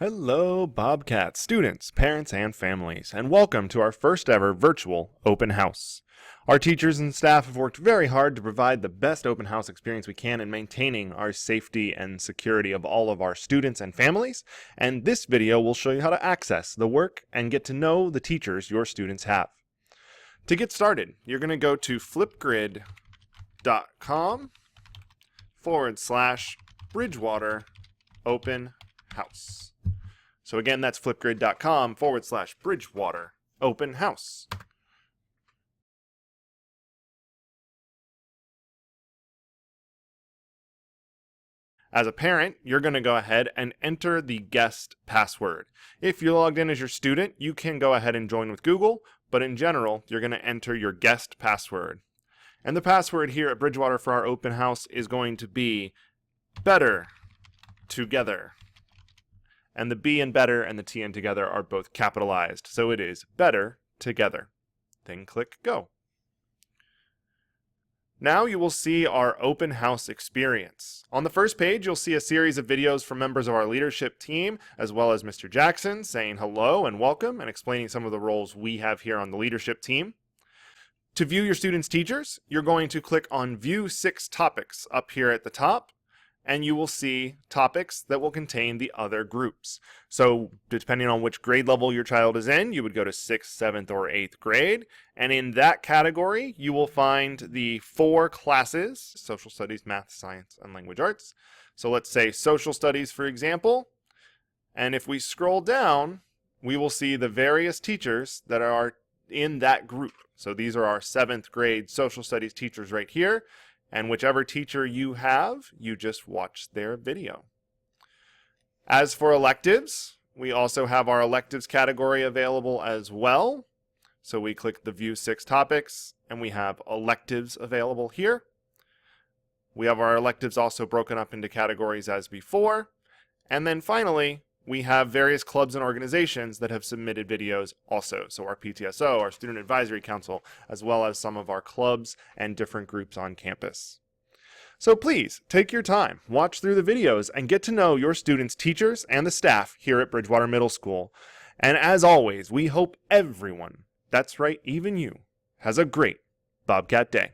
Hello, Bobcat students, parents, and families, and welcome to our first ever virtual open house. Our teachers and staff have worked very hard to provide the best open house experience we can in maintaining our safety and security of all of our students and families, and this video will show you how to access the work and get to know the teachers your students have. To get started, you're going to go to flipgrid.com/Bridgewater open house. So again, that's flipgrid.com/Bridgewater open house. As a parent, you're going to go ahead and enter the guest password. If you're logged in as your student, you can go ahead and join with Google, but in general, you're going to enter your guest password. And the password here at Bridgewater for our open house is going to be better together. And the B in better and the T in together are both capitalized. So it is better together. Then click go. Now you will see our open house experience. On the first page, you'll see a series of videos from members of our leadership team, as well as Mr. Jackson saying hello and welcome and explaining some of the roles we have here on the leadership team. To view your students' teachers, you're going to click on View 6 Topics up here at the top, and you will see topics that will contain the other groups. So depending on which grade level your child is in, you would go to 6th, 7th, or 8th grade. And in that category, you will find the 4 classes: social studies, math, science, and language arts. So let's say social studies, for example. And if we scroll down, we will see the various teachers that are in that group. So these are our 7th grade social studies teachers right here. And whichever teacher you have, you just watch their video. As for electives, we also have our electives category available as well. So we click the View 6 Topics, and we have electives available here. We have our electives also broken up into categories as before. And then finally, we have various clubs and organizations that have submitted videos also. So our PTSO, our Student Advisory Council, as well as some of our clubs and different groups on campus. So please, take your time, watch through the videos, and get to know your students' teachers and the staff here at Bridgewater Middle School. And as always, we hope everyone, that's right, even you, has a great Bobcat Day.